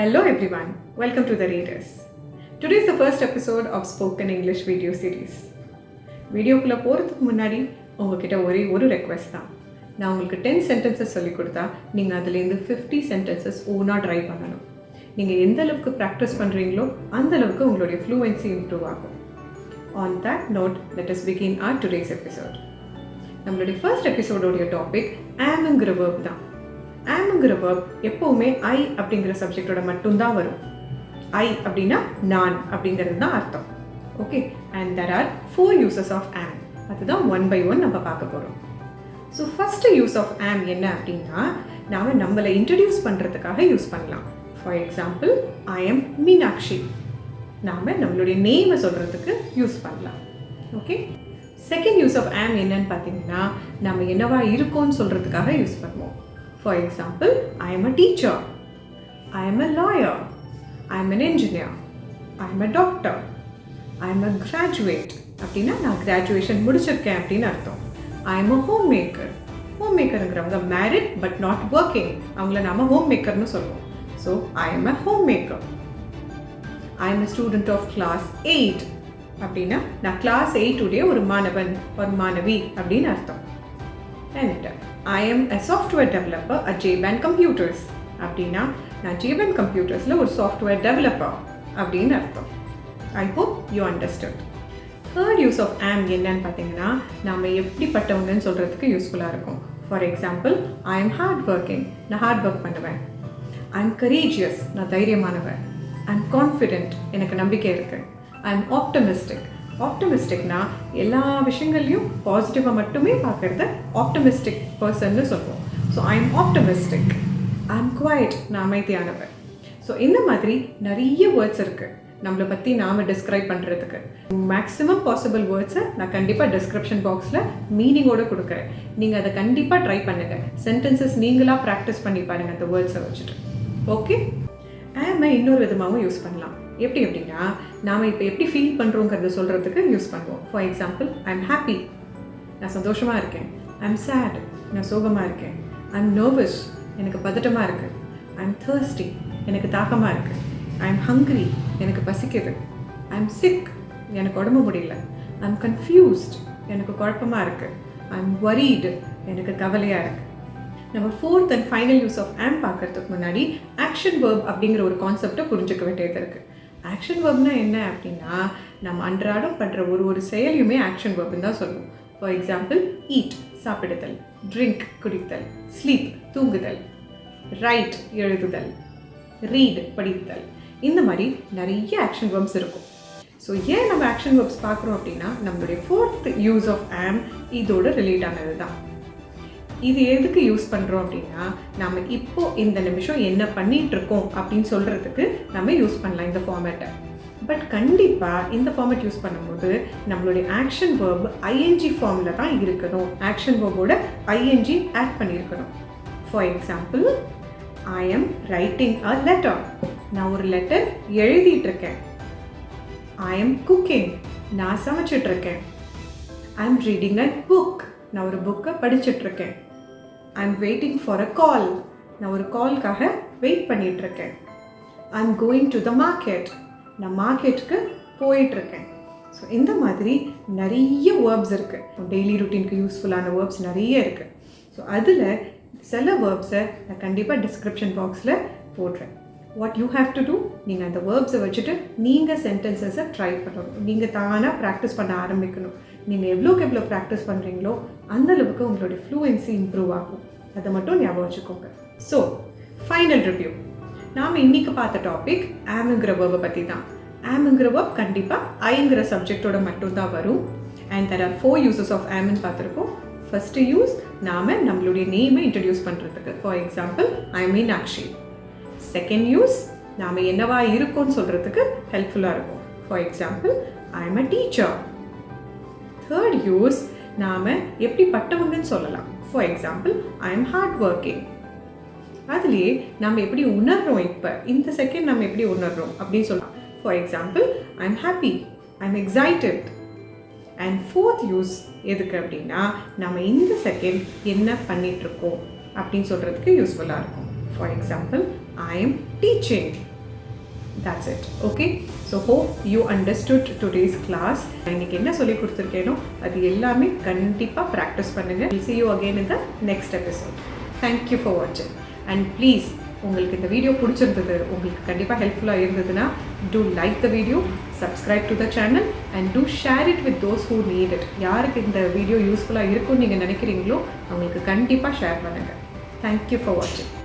Hello everyone, welcome to the Readers. Today is the first episode of Spoken English video series. வீடியோக்குள்ளே போகிறதுக்கு முன்னாடி உங்ககிட்ட ஒரே ஒரு ரெக்வெஸ்ட் தான். நான் உங்களுக்கு 10 சென்டென்சஸ் சொல்லிக் கொடுத்தா நீங்கள் அதுலேருந்து 50 சென்டென்சஸ் ஓனாக ட்ரை பண்ணணும். நீங்கள் எந்த அளவுக்கு ப்ராக்டிஸ் பண்ணுறீங்களோ அந்த அளவுக்கு உங்களுடைய ஃப்ளூவன்சி இம்ப்ரூவ் ஆகும். On that note, let us begin our today's episode. நம்மளுடைய ஃபர்ஸ்ட் எபிசோடோடைய டாபிக் ஆம்ங்கிற வேர்ப் தான். ஆம்ங்கிற வேர்ப் எப்போவுமே ஐ அப்படிங்கிற சப்ஜெக்டோட மட்டும்தான் வரும். ஐ அப்படின்னா நான் அப்படிங்கிறது தான் அர்த்தம். Okay, and there are 4 uses of am. அதுதான் ஒன் பை ஒன் நம்ம பார்க்க போகிறோம். So first use of am என்ன அப்படின்னா, நாம் நம்மளை இன்ட்ரடியூஸ் பண்ணுறதுக்காக யூஸ் பண்ணலாம். For example, I am Meenakshi. நாம் நம்மளுடைய நேமை சொல்கிறதுக்கு யூஸ் பண்ணலாம். Okay, second use of am என்னன்னு பார்த்தீங்கன்னா, நம்ம என்னவா இருக்கோன்னு சொல்கிறதுக்காக யூஸ் பண்ணுவோம். For example, I am a teacher, I am a lawyer, I am an engineer, I am a doctor, I am a graduate. அப்படின்னா நான் கிராஜுவேஷன் முடிச்சிருக்கேன் அப்படின்னு அர்த்தம். I am a homemaker. ஹோம்மேக்கருங்கிறவங்க மேரிட் பட் நாட் ஒர்க்கிங், அவங்கள நாம ஹோம்மேக்கர்னு சொல்லுவோம். So I am a homemaker. I am a student of class 8. அப்படின்னா நான் கிளாஸ் 8 உடைய ஒரு மாணவன் ஒரு மாணவி அப்படின்னு அர்த்தம். And I am a software developer at JBan Computers. அப்படின்னா நான் JBan Computersல ஒரு சாஃப்ட்வேர் டெவலப்பர் அப்படின்னு அர்த்தம். I hope you understood. Third use of am என்னன்னு பார்த்தீங்கன்னா, நாம் எப்படிப்பட்டவங்கன்னு சொல்கிறதுக்கு யூஸ்ஃபுல்லாக இருக்கும். For example, I am hard working. நான் ஹார்ட் ஒர்க் பண்ணுவேன். I am courageous. நான் தைரியமானவன். I am confident. எனக்கு நம்பிக்கை இருக்குது. I am optimistic. ஆப்டமிஸ்டிக்னா எல்லா விஷயங்கள்லையும் பாசிட்டிவாக மட்டுமே பார்க்குறத ஆப்டமிஸ்டிக் பர்சன்னு சொல்லுவோம். So I am optimistic. I am quiet. நான் அமைதியானவர். ஸோ இந்த மாதிரி நிறைய வேர்ட்ஸ் இருக்குது நம்மளை பற்றி நாம் டிஸ்கிரைப் பண்ணுறதுக்கு. மேக்ஸிமம் பாசிபிள் வேர்ட்ஸை நான் கண்டிப்பாக டிஸ்கிரிப்ஷன் பாக்ஸில் மீனிங்கோடு கொடுக்குறேன். நீங்கள் அதை கண்டிப்பாக ட்ரை பண்ணுங்கள். சென்டென்சஸ் நீங்களாக ப்ராக்டிஸ் பண்ணி பாருங்கள் அந்த வேர்ட்ஸை வச்சுட்டு. ஓகே, ஆமை இன்னொரு விதமாகவும் யூஸ் பண்ணலாம். எப்படி அப்படின்னா, நாம் இப்போ எப்படி ஃபீல் பண்ணுறோங்கிறத சொல்கிறதுக்கு யூஸ் பண்ணுவோம். For example, I am happy. நான் சந்தோஷமாக இருக்கேன். I am sad. நான் சோகமாக இருக்கேன். I am nervous. எனக்கு பதட்டமாக இருக்குது. I am thirsty. எனக்கு தாகமாக இருக்குது. I am hungry. எனக்கு பசிக்குது. I am sick. எனக்கு உடம்பு முடியல. I am confused. எனக்கு குழப்பமாக இருக்குது. I am worried. எனக்கு கவலையாக இருக்குது. நம்ம fourth and final use of am பார்க்கறதுக்கு முன்னாடி ஆக்ஷன் வேர்ப் அப்படிங்கிற ஒரு கான்செப்டை புரிஞ்சுக்க வேண்டியது இருக்குது. ஆக்ஷன் வேர்ப்னா என்ன அப்படின்னா, நம்ம அன்றாடம் பண்ணுற ஒரு செயலையுமே ஆக்ஷன் வேர்ப்னு தான் சொல்லுவோம். ஃபார் எக்ஸாம்பிள், ஈட் சாப்பிடுதல், ட்ரிங்க் குடித்தல், ஸ்லீப் தூங்குதல், ரைட் எழுதுதல், ரீட் படித்தல், இந்த மாதிரி நிறைய ஆக்ஷன் வேர்ப்ஸ் இருக்கும். ஸோ ஏன் நம்ம ஆக்ஷன் வேர்ப்ஸ் பார்க்குறோம் அப்படின்னா, நம்மளுடைய ஃபோர்த் யூஸ் ஆஃப் am இதோட ரிலேட் ஆனது தான். இது எதுக்கு யூஸ் பண்ணுறோம் அப்படின்னா, நம்ம இப்போ இந்த நிமிஷம் என்ன பண்ணிகிட்ருக்கோம் அப்படின்னு சொல்கிறதுக்கு நம்ம யூஸ் பண்ணலாம் இந்த ஃபார்மேட்டை. பட் கண்டிப்பாக இந்த ஃபார்மேட் யூஸ் பண்ணும்போது நம்மளுடைய ஆக்ஷன் வேர்ப் ஐஎன்ஜி ஃபார்மில் தான் இருக்கணும். ஆக்ஷன் வேர்போட ஐஎன்ஜி ஆட் பண்ணியிருக்கணும். For example, I am writing a letter. நான் ஒரு லெட்டர் எழுதிட்டுருக்கேன். I am cooking. நான் சமைச்சிட்ருக்கேன். I am reading a book. நான் ஒரு புக்கை படிச்சுட்ருக்கேன். I am waiting for a call. நான் ஒரு கால்காக வெயிட் பண்ணிகிட்ருக்கேன். I am going to the market. நான் மார்க்கெட்டுக்கு போயிட்டுருக்கேன். ஸோ இந்த மாதிரி நிறைய வேர்ப்ஸ் இருக்குது. டெய்லி ரூட்டீனுக்கு யூஸ்ஃபுல்லான வேர்ப்ஸ் நிறைய இருக்குது. ஸோ அதில் சில வேர்ப்ஸை நான் கண்டிப்பாக டிஸ்கிரிப்ஷன் பாக்ஸில் போடுறேன். What you have to do, நீங்கள் அந்த வேர்ப்ஸை வச்சுட்டு நீங்கள் சென்டென்சஸை ட்ரை பண்ணணும். நீங்கள் தானாக ப்ராக்டிஸ் பண்ண ஆரம்பிக்கணும். நீங்கள் எவ்வளோக்கு எவ்வளோ ப்ராக்டிஸ் பண்ணுறீங்களோ அந்தளவுக்கு உங்களுடைய ஃப்ளூவன்சி இம்ப்ரூவ் ஆகும். அதை மட்டும் ஞாபகம் வச்சுக்கோங்க. So final review. நாம் இன்றைக்கி பார்த்த டாபிக் ஆம்ங்கிற வேர்பை பற்றி தான். ஆம்ங்கிற வேர்ப் கண்டிப்பாக ஐங்கிற சப்ஜெக்டோட மட்டும்தான் வரும். And there are 4 uses of am பார்த்துருக்கோம். ஃபஸ்ட்டு யூஸ், நாம் நம்மளுடைய நேமை இன்ட்ரடியூஸ் பண்ணுறதுக்கு. For example, I am Meenakshi. Second use, நாம் என்னவா இருக்கோன்னு சொல்கிறதுக்கு ஹெல்ப்ஃபுல்லாக இருக்கும். For example, I am a teacher. Third use, நாம் எப்படிப்பட்டவங்கன்னு சொல்லலாம். For example, I M hard working. அதுலேயே நாம் எப்படி உணர்றோம், இப்போ இந்த செகண்ட் நம்ம எப்படி உணர்றோம் அப்படின்னு சொல்லலாம். For example, I am happy. I am excited. And fourth use எதுக்கு அப்படின்னா, நம்ம இந்த செகண்ட் என்ன பண்ணிகிட்ருக்கோம் அப்படின்னு சொல்கிறதுக்கு யூஸ்ஃபுல்லாக இருக்கும். For example, I am teaching. That's it. Okay, so hope you understood today's class. இன்னைக்கு என்ன சொல்லி கொடுத்துருக்கேனோ அது எல்லாமே கண்டிப்பாக ப்ராக்டிஸ் பண்ணுங்க. We'll see you again in the next episode. Thank you for watching and please உங்களுக்கு இந்த வீடியோ பிடிச்சிருந்தது, உங்களுக்கு கண்டிப்பாக ஹெல்ப்ஃபுல்லாக இருந்ததுன்னா do like the video, subscribe to the channel and do share it with those who need it. யாருக்கு இந்த video யூஸ்ஃபுல்லாக இருக்கும்னு நீங்கள் நினைக்கிறீங்களோ அவங்களுக்கு கண்டிப்பாக ஷேர் பண்ணுங்கள். Thank you for watching.